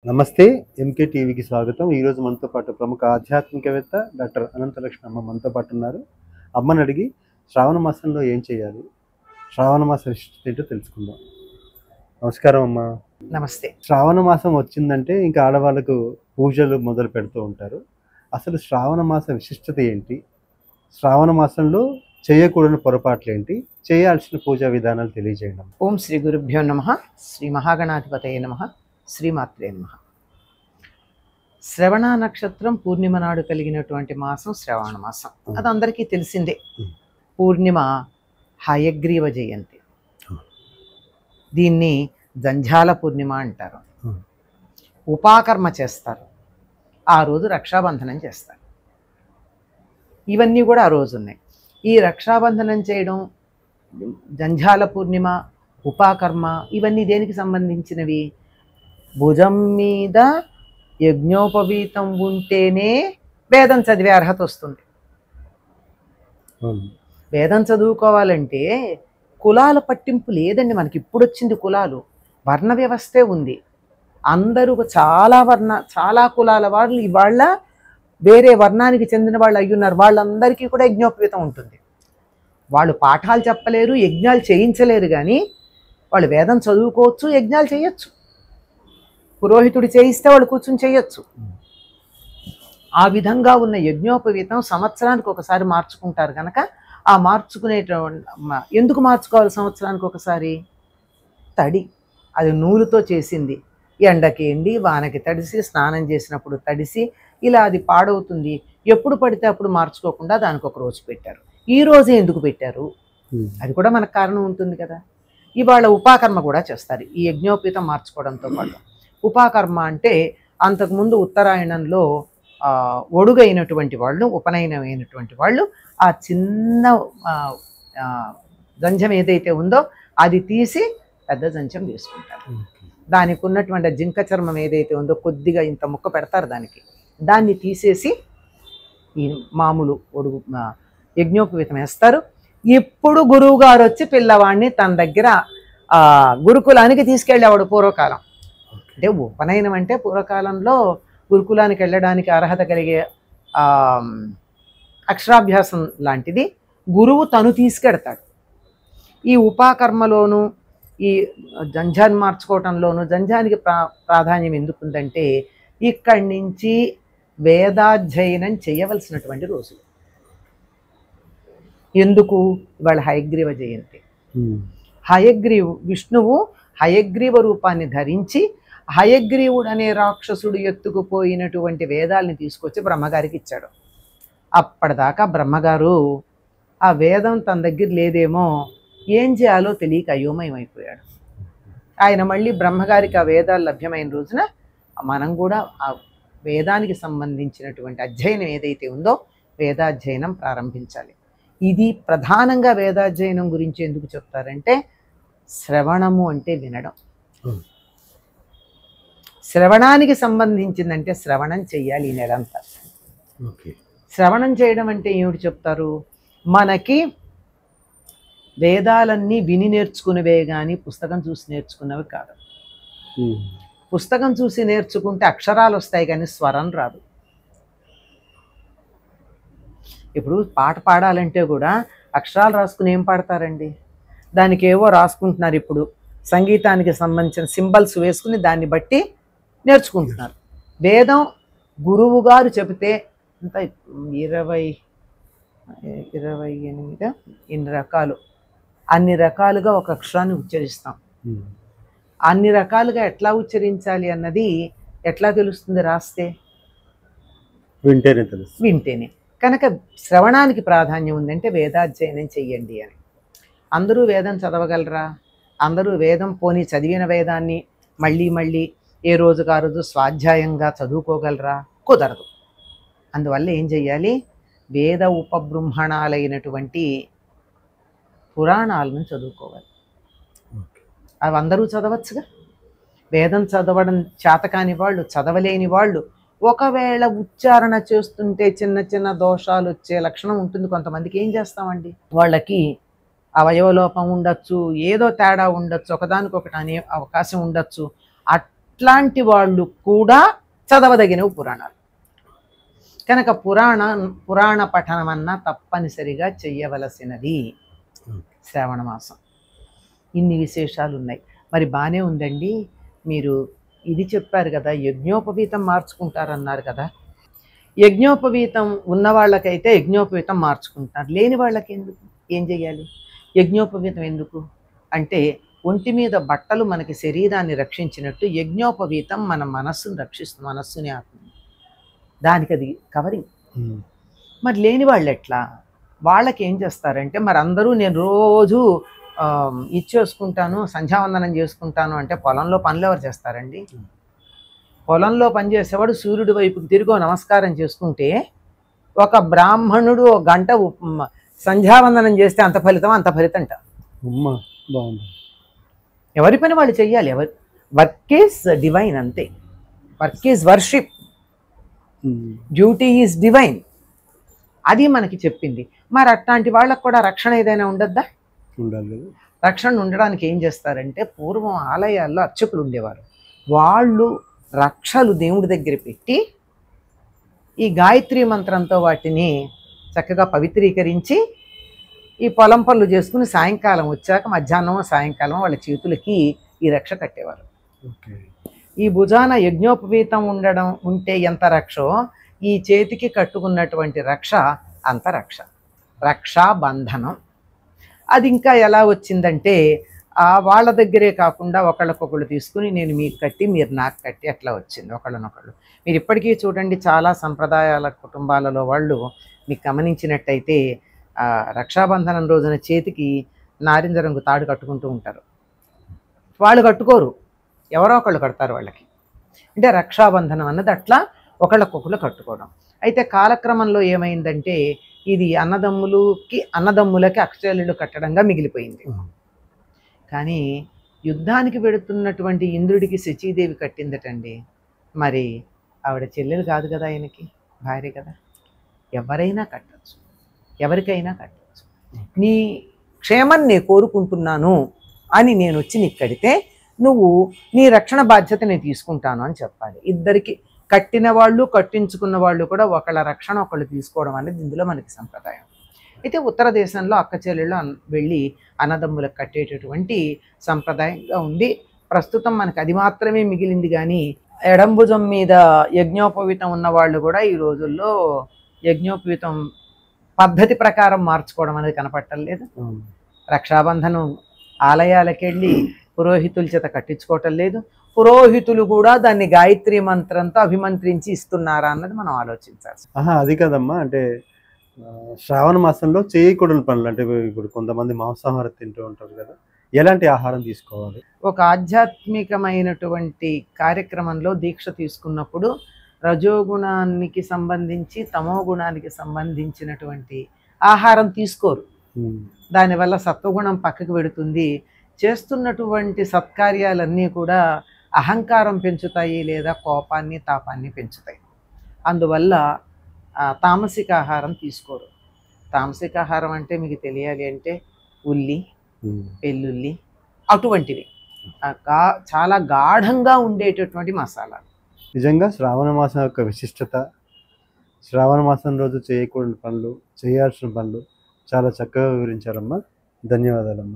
నమస్తే. ఎంకే టీవీకి స్వాగతం. ఈరోజు మనతో పాటు ప్రముఖ ఆధ్యాత్మికవేత్త డాక్టర్ అనంతలక్ష్మి అమ్మ మనతో పాటు ఉన్నారు. అమ్మని అడిగి శ్రావణ మాసంలో ఏం చేయాలి, శ్రావణ మాస విశిష్టత ఏంటో తెలుసుకుందాం. నమస్కారం అమ్మ. నమస్తే. శ్రావణ మాసం వచ్చిందంటే ఇంకా ఆడవాళ్ళకు పూజలు మొదలు పెడుతూ ఉంటారు. అసలు శ్రావణ మాస విశిష్టత ఏంటి? శ్రావణ మాసంలో చేయకూడని పొరపాట్లు ఏంటి? చేయాల్సిన పూజా విధానాలు తెలియజేయండి. ఓం శ్రీ గురుభ్యో నమః. శ్రీ మహాగణాధిపతయే నమః. శ్రీమాత్రే నమః. శ్రవణ నక్షత్రం పూర్ణిమ నాడు కలిగినటువంటి మాసం శ్రవణ మాసం. అది అందరికీ తెలిసిందే. పూర్ణిమ హయగ్రీవ జయంతి. దీన్ని జంఝాల పూర్ణిమ అంటారు. ఉపాకర్మ చేస్తారు. ఆ రోజు రక్షాబంధనం చేస్తారు. ఇవన్నీ కూడా ఆ రోజు ఉన్నాయి. ఈ రక్షాబంధనం చేయడం, జంఝాల పూర్ణిమ, ఉపాకర్మ ఇవన్నీ దేనికి సంబంధించినవి? భుజం మీద యజ్ఞోపవీతం ఉంటేనే వేదం చదివే అర్హత వస్తుంది. వేదం చదువుకోవాలంటే కులాల పట్టింపు లేదండి. మనకి ఇప్పుడు వచ్చింది కులాలు, వర్ణ వ్యవస్థే ఉంది. అందరూ చాలా కులాల వాళ్ళు ఇవాళ వేరే వర్ణానికి చెందిన వాళ్ళు అయ్యున్నారు. వాళ్ళందరికీ కూడా యజ్ఞోపవీతం ఉంటుంది. వాళ్ళు పాఠాలు చెప్పలేరు, యజ్ఞాలు చేయించలేరు, కానీ వాళ్ళు వేదం చదువుకోవచ్చు, యజ్ఞాలు చేయొచ్చు. పురోహితుడు చేయిస్తే వాళ్ళు కూర్చుని చేయొచ్చు. ఆ విధంగా ఉన్న యజ్ఞోపవీతం సంవత్సరానికి ఒకసారి మార్చుకుంటారు కనుక ఆ ఎందుకు మార్చుకోవాలి సంవత్సరానికి ఒకసారి? తడి, అది నూలుతో చేసింది. ఎండకి ఎండి, వానకి తడిసి, స్నానం చేసినప్పుడు తడిసి, ఇలా అది పాడవుతుంది. ఎప్పుడు పడితే అప్పుడు మార్చుకోకుండా దానికి ఒక రోజు పెట్టారు. ఈ రోజే ఎందుకు పెట్టారు? అది కూడా మనకు కారణం ఉంటుంది కదా. ఇవాళ ఉపాకర్మ కూడా చేస్తారు ఈ యజ్ఞోపవీతం మార్చుకోవడంతో పాటు. ఉపాకర్మ అంటే అంతకుముందు ఉత్తరాయణంలో ఒడుగైనటువంటి వాళ్ళు, ఉపనయనమైనటువంటి వాళ్ళు ఆ చిన్న జంజం ఏదైతే ఉందో అది తీసి పెద్ద జంజం వేసుకుంటారు. దానికి ఉన్నటువంటి జింక చర్మం ఏదైతే ఉందో కొద్దిగా ఇంత ముక్క పెడతారు దానికి, దాన్ని తీసేసి ఈ మామూలు ఒడుగు యజ్ఞోపవీతం వేస్తారు. ఇప్పుడు గురువు గారు వచ్చి పిల్లవాడిని తన దగ్గర గురుకులానికి తీసుకెళ్ళేవాడు పూర్వకాలం. అంటే ఉపనయనం అంటే పూర్వకాలంలో గురుకులానికి వెళ్ళడానికి అర్హత కలిగే అక్షరాభ్యాసం లాంటిది. గురువు తను తీసుకెడతాడు. ఈ ఉపాకర్మలోను, ఈ జంఝాన్ని మార్చుకోవటంలోను జంఝానికి ప్రాధాన్యం ఎందుకుందంటే ఇక్కడి నుంచి వేదాధ్యయనం చేయవలసినటువంటి రోజులు. ఎందుకు? ఇవాళ హయగ్రీవ జయంతి. విష్ణువు హయగ్రీవ రూపాన్ని ధరించి హయగ్రీవుడు అనే రాక్షసుడు ఎత్తుకుపోయినటువంటి వేదాలని తీసుకొచ్చి బ్రహ్మగారికి ఇచ్చాడు. అప్పటిదాకా బ్రహ్మగారు ఆ వేదం తన దగ్గర లేదేమో, ఏం చేయాలో తెలియక అయోమయం అయిపోయాడు. ఆయన మళ్ళీ బ్రహ్మగారికి ఆ వేదాలు లభ్యమైన రోజున మనం కూడా ఆ వేదానికి సంబంధించినటువంటి అధ్యయనం ఏదైతే ఉందో వేదాధ్యయనం ప్రారంభించాలి. ఇది ప్రధానంగా వేదాధ్యయనం గురించి ఎందుకు చెప్తారంటే, శ్రవణము అంటే వినడం. శ్రవణానికి సంబంధించిందంటే శ్రవణం చెయ్యాలి ఈ నెలంతా. శ్రవణం చేయడం అంటే ఏమిటి చెప్తారు? మనకి వేదాలన్నీ విని నేర్చుకునేవే కానీ పుస్తకం చూసి నేర్చుకున్నవి కాదు. పుస్తకం చూసి నేర్చుకుంటే అక్షరాలు వస్తాయి కానీ స్వరం రాదు. ఇప్పుడు పాట పాడాలంటే కూడా అక్షరాలు రాసుకుని ఏం పాడతారండి? దానికి ఏవో రాసుకుంటున్నారు. ఇప్పుడు సంగీతానికి సంబంధించిన సింబల్స్ వేసుకుని దాన్ని బట్టి నేర్చుకుంటున్నారు. వేదం గురువు గారు చెబితే అంత 28 ఇన్ని రకాలు, అన్ని రకాలుగా ఒక అక్షరాన్ని ఉచ్చరిస్తాం. అన్ని రకాలుగా ఎట్లా ఉచ్చరించాలి అన్నది ఎట్లా తెలుస్తుంది? రాస్తే, వింటేనే. కనుక శ్రవణానికి ప్రాధాన్యం ఉందంటే వేదాధ్యయనం చెయ్యండి అని. అందరూ వేదం చదవగలరా? అందరూ వేదం పోనీ చదివిన వేదాన్ని మళ్ళీ ఏ రోజుకు ఆ రోజు స్వాధ్యాయంగా చదువుకోగలరా? కుదరదు. అందువల్ల ఏం చెయ్యాలి? వేద ఉపబృంహణాలైనటువంటి పురాణాలను చదువుకోవాలి. అవి అందరూ చదవచ్చుగా. వేదం చదవడం చేతకాని వాళ్ళు, చదవలేని వాళ్ళు ఒకవేళ ఉచ్చారణ చేస్తుంటే చిన్న చిన్న దోషాలు వచ్చే లక్షణం ఉంటుంది కొంతమందికి. ఏం చేస్తామండి? వాళ్ళకి అవయవలోపం ఉండొచ్చు, ఏదో తేడా ఉండొచ్చు, ఒకదానికొకటి అనే అవకాశం ఉండొచ్చు. అట్లాంటి వాళ్ళు కూడా చదవదగినవి పురాణాలు కనుక పురాణ పఠనం అన్నా తప్పనిసరిగా చెయ్యవలసినది శ్రావణ మాసం. ఇన్ని విశేషాలు ఉన్నాయి. మరి బాగానే ఉందండి. మీరు ఇది చెప్పారు కదా, యజ్ఞోపవీతం మార్చుకుంటారన్నారు కదా. యజ్ఞోపవీతం ఉన్న వాళ్ళకైతే యజ్ఞోపవీతం మార్చుకుంటారు, లేని వాళ్ళకి ఎందుకు, ఏం చెయ్యాలి? యజ్ఞోపవీతం ఎందుకు అంటే ఒంటి మీద బట్టలు మనకి శరీరాన్ని రక్షించినట్టు యజ్ఞోపవీతం మన మనస్సును రక్షిస్తుంది, మనస్సుని ఆత్మని. దానికి అది కవరింగ్. మరి లేని వాళ్ళు ఎట్లా? వాళ్ళకి ఏం చేస్తారంటే, మరి అందరూ నేను రోజు ఇచ్చేసుకుంటాను, సంధ్యావందనం చేసుకుంటాను అంటే పొలంలో పనులు ఎవరు చేస్తారండి? పొలంలో పనిచేసేవాడు సూర్యుడి వైపుకి తిరిగో నమస్కారం చేసుకుంటే, ఒక బ్రాహ్మణుడు ఒక గంట సంధ్యావందనం చేస్తే అంత ఫలితంట. ఎవరి పని వాళ్ళు చెయ్యాలి. వర్క్ ఈజ్ డివైన్, అంతే. Work is worship, duty is divine. అది మనకి చెప్పింది. మరి అట్లాంటి వాళ్ళకు కూడా రక్షణ ఏదైనా ఉండద్దా? రక్షణ ఉండడానికి ఏం చేస్తారంటే, పూర్వం ఆలయాల్లో అర్చకులు ఉండేవారు. వాళ్ళు రక్షలు దేవుడి దగ్గర పెట్టి ఈ గాయత్రి మంత్రంతో వాటిని చక్కగా పవిత్రీకరించి ఈ పొలం పనులు చేసుకుని సాయంకాలం వచ్చాక మధ్యాహ్నం సాయంకాలం వాళ్ళ చేతులకి ఈ రక్ష కట్టేవారు. ఈ భుజాన యజ్ఞోపవీతం ఉంటే ఎంత రక్షో, ఈ చేతికి కట్టుకున్నటువంటి రక్ష అంత రక్ష. రక్షాబంధనం అది ఇంకా ఎలా వచ్చిందంటే, వాళ్ళ దగ్గరే కాకుండా ఒకళ్ళకొకళ్ళు తీసుకుని నేను మీకు కట్టి మీరు నాకు కట్టి అట్లా వచ్చింది ఒకళ్ళనొకళ్ళు. మీరు ఇప్పటికీ చూడండి, చాలా సంప్రదాయాల కుటుంబాలలో వాళ్ళు మీకు గమనించినట్టయితే రక్షాబంధనం రోజున చేతికి నారింజ రంగు తాడు కట్టుకుంటూ ఉంటారు. వాళ్ళు కట్టుకోరు, ఎవరో ఒకళ్ళు కడతారు వాళ్ళకి. అంటే రక్షాబంధనం అన్నది అట్లా ఒకళ్ళకొకళ్ళు కట్టుకోవడం. అయితే కాలక్రమంలో ఏమైందంటే, ఇది అన్నదమ్ములకి అక్షయలు కట్టడంగా మిగిలిపోయింది. కానీ యుద్ధానికి వెళుతున్నటువంటి ఇంద్రుడికి శచీదేవి కట్టిందటండి. మరి ఆవిడ చెల్లెలు కాదు కదా, ఆయనకి భార్య కదా. ఎవరైనా కట్టచ్చు, ఎవరికైనా కట్టచ్చు. నీ క్షేమం నేను కోరుకుంటున్నాను అని నేను వచ్చి నీకు కడితే నువ్వు నీ రక్షణ బాధ్యత నేను తీసుకుంటాను అని చెప్పాలి. ఇద్దరికి కట్టిన వాళ్ళు కట్టించుకున్న వాళ్ళు కూడా ఒకళ్ళ రక్షణ ఒకళ్ళు తీసుకోవడం అనేది ఇందులో మనకి సంప్రదాయం. అయితే ఉత్తర దేశంలో అక్క చెల్లెళ్ళు వెళ్ళి అన్నదమ్ములకు కట్టేటటువంటి సంప్రదాయంగా ఉంది. ప్రస్తుతం మనకు అది మాత్రమే మిగిలింది. కానీ ఎడంభుజం మీద యజ్ఞోపవీతం ఉన్న వాళ్ళు కూడా ఈ రోజుల్లో యజ్ఞోపవీతం పద్ధతి ప్రకారం మార్చుకోవడం అనేది కనపడటం లేదు. రక్షాబంధనం ఆలయాలకు వెళ్ళి పురోహితుల చేత కట్టించుకోవటం లేదు. పురోహితులు కూడా దాన్ని గాయత్రి మంత్రంతో అభిమంత్రించి ఇస్తున్నారా అన్నది మనం ఆలోచించాలి. అది కదమ్మా, అంటే శ్రావణ మాసంలో చేయకూడని పనులు అంటే ఇప్పుడు కొంతమంది మాంసాహారం తింటూ ఉంటారు కదా, ఎలాంటి ఆహారం తీసుకోవాలి? ఒక ఆధ్యాత్మికమైనటువంటి కార్యక్రమంలో దీక్ష తీసుకున్నప్పుడు రజోగుణానికి సంబంధించి తమో గుణానికి సంబంధించినటువంటి ఆహారం తీసుకోరు. దానివల్ల సత్వగుణం పక్కకు పెడుతుంది. చేస్తున్నటువంటి సత్కార్యాలన్నీ కూడా అహంకారం పెంచుతాయి లేదా కోపాన్ని తాపాన్ని పెంచుతాయి. అందువల్ల తామసిక ఆహారం తీసుకోరు. తామసిక ఆహారం అంటే మీకు తెలియాలి అంటే ఉల్లి, వెల్లుల్లి అటువంటివి చాలా గాఢంగా ఉండేటటువంటి మసాలాలు. నిజంగా శ్రావణ మాసం యొక్క విశిష్టత, శ్రావణ మాసం రోజు చేయకూడని పనులు, చేయాల్సిన పనులు చాలా చక్కగా వివరించారమ్మా. ధన్యవాదాలమ్మా.